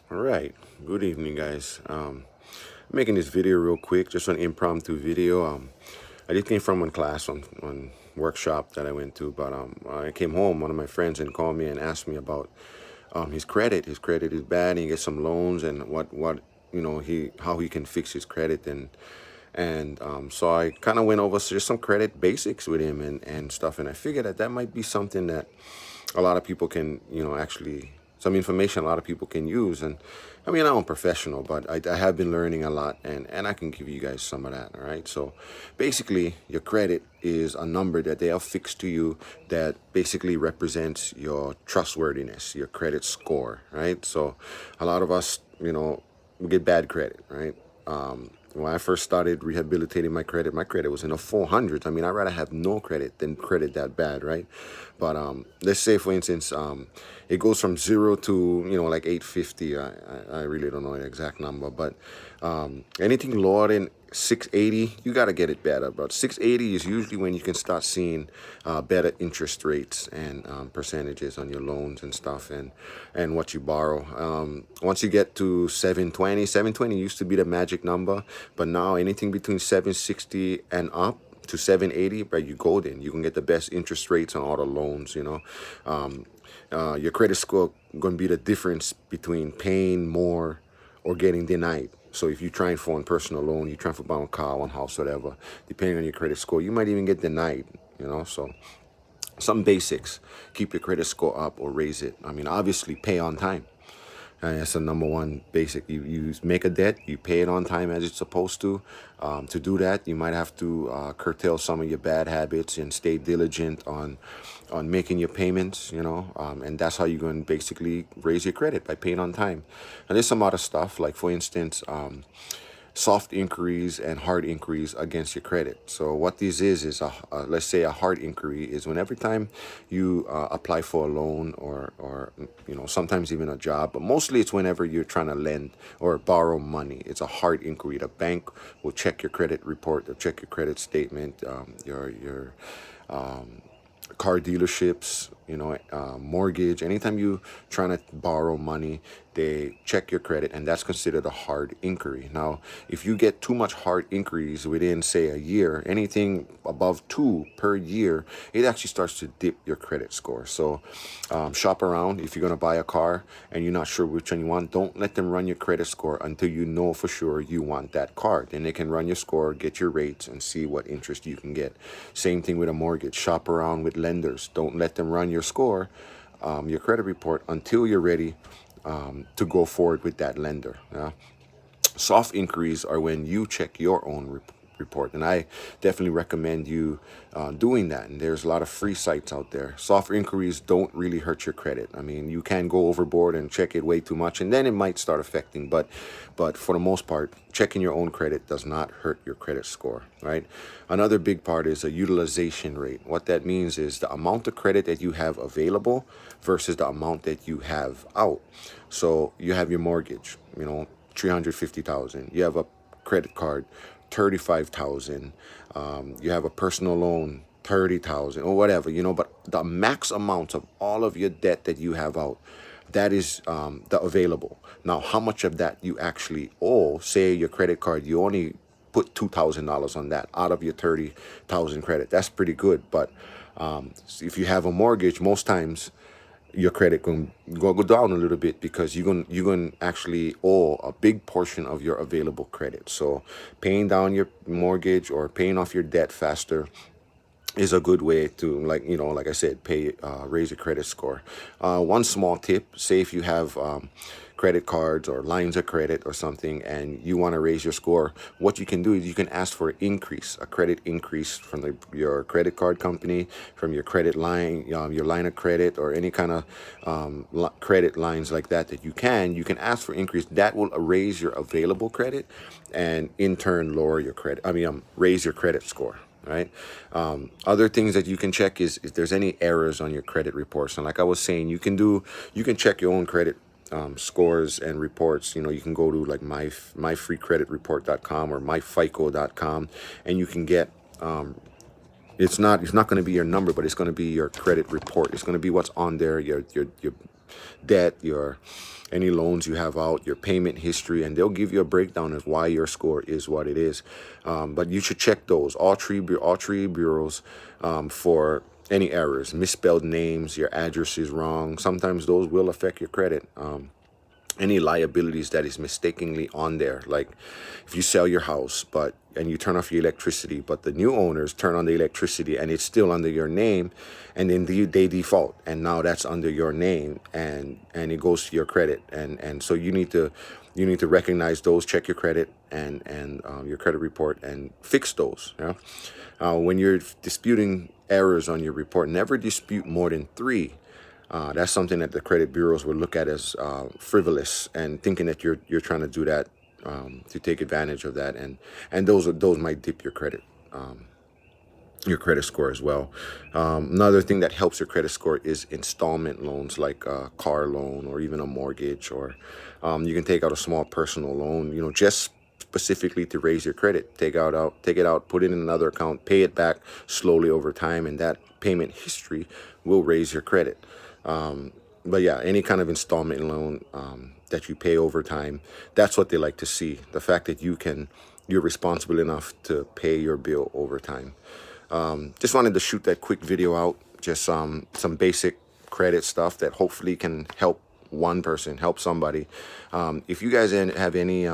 All right, good evening, guys. Making this video real quick, just an impromptu video. I just came from one class on workshop that I went to, but I came home. One of my friends and called me and asked me about his credit. His credit is bad. And he gets some loans and what he how he can fix his credit and so I kind of went over just some credit basics with him and stuff. And I figured that might be something that a lot of people can, actually some information a lot of people can use. And I mean, I'm a professional, but I have been learning a lot, and I can give you guys some of that. All right. So basically, your credit is a number that they have fixed to you that basically represents your trustworthiness, your credit score. Right. So a lot of us, we get bad credit. Right. When I first started rehabilitating my credit was in the 400s. I mean, I'd rather have no credit than credit that bad, right? But let's say, for instance, it goes from 0 to, like 850. I really don't know the exact number, but anything lower than 680, you got to get it better. But 680 is usually when you can start seeing better interest rates and percentages on your loans and stuff, and what you borrow. Once you get to 720 used to be the magic number, but now anything between 760 and up to 780, but you golden. You can get the best interest rates on all the loans. Your credit score going to be the difference between paying more or getting denied. So if you're trying for a personal loan, you're trying for buy a car, one house, whatever, depending on your credit score, you might even get denied. So some basics: keep your credit score up or raise it. I mean, obviously, pay on time. That's the number one basic. You make a debt, you pay it on time as it's supposed to. To do that, you might have to curtail some of your bad habits and stay diligent on making your payments. And that's how you're going to basically raise your credit, by paying on time. And there's some other stuff, like for instance, soft inquiries and hard inquiries against your credit. So what this is let's say a hard inquiry is when every time you apply for a loan or sometimes even a job, but mostly it's whenever you're trying to lend or borrow money. It's a hard inquiry. The bank will check your credit report, they'll check your credit statement, your car dealerships, mortgage. Anytime you trying to borrow money, they check your credit, and that's considered a hard inquiry. Now, if you get too much hard inquiries within, say, a year, anything above 2 per year, it actually starts to dip your credit score. So shop around. If you're going to buy a car and you're not sure which one you want, don't let them run your credit score until you know for sure you want that car. Then they can run your score, get your rates, and see what interest you can get. Same thing with a mortgage. Shop around with lenders. Don't let them run your score, your credit report, until you're ready to go forward with that lender. Soft inquiries are when you check your own report, and I definitely recommend you doing that. And there's a lot of free sites out there. Soft inquiries don't really hurt your credit. I mean, you can go overboard and check it way too much, and then it might start affecting. But for the most part, checking your own credit does not hurt your credit score. Right. Another big part is a utilization rate. What that means is the amount of credit that you have available versus the amount that you have out. So you have your mortgage, 350,000. You have a credit card, 35,000. You have a personal loan, 30,000 or whatever, but the max amount of all of your debt that you have out, that is the available. Now, how much of that you actually owe? Say your credit card, you only put $2,000 on that out of your 30,000 credit. That's pretty good. But if you have a mortgage, most times your credit going go down a little bit, because you're going to actually owe a big portion of your available credit. So paying down your mortgage or paying off your debt faster is a good way to, like I said, raise your credit score. One small tip: say if you have credit cards or lines of credit or something, and you want to raise your score, what you can do is you can ask for an increase, a credit increase from your credit card company, from your credit line, your line of credit, or any kind of credit lines like that you can ask for increase. That will raise your available credit, and in turn lower your credit. Raise your credit score. Right. Other things that you can check is if there's any errors on your credit reports. And like I was saying, you can check your own credit scores and reports. You can go to like myfreecreditreport.com or myfico.com, and you can get it's not going to be your number, but it's going to be your credit report. It's going to be what's on there, your debt, your any loans you have out, your payment history, and they'll give you a breakdown of why your score is what it is. But you should check those all three bureaus for any errors, misspelled names, your address is wrong. Sometimes those will affect your credit. Any liabilities that is mistakenly on there, like if you sell your house and you turn off your electricity, but the new owners turn on the electricity and it's still under your name, and then they default, and now that's under your name, and it goes to your credit, and so you need to recognize those, check your credit and your credit report, and fix those. When you're disputing errors on your report, never dispute more than 3. That's something that the credit bureaus will look at as frivolous, and thinking that you're trying to do that to take advantage of that, and those might dip your credit score as well. Another thing that helps your credit score is installment loans, like a car loan or even a mortgage, or you can take out a small personal loan, just specifically to raise your credit. Take it out, put it in another account, pay it back slowly over time, and that payment history will raise your credit. But yeah, any kind of installment loan that you pay over time, that's what they like to see. The fact that you're responsible enough to pay your bill over time. Just wanted to shoot that quick video out, just some basic credit stuff that hopefully can help one person, help somebody. If you guys have any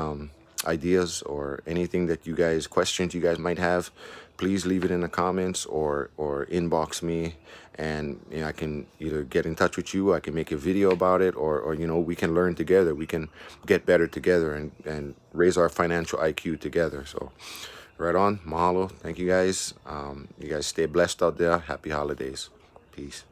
ideas or anything that questions you guys might have, please leave it in the comments or inbox me, and I can either get in touch with you, I can make a video about it, or we can learn together, we can get better together and raise our financial IQ together. So right on, mahalo, thank you guys. You guys stay blessed out there. Happy holidays. Peace.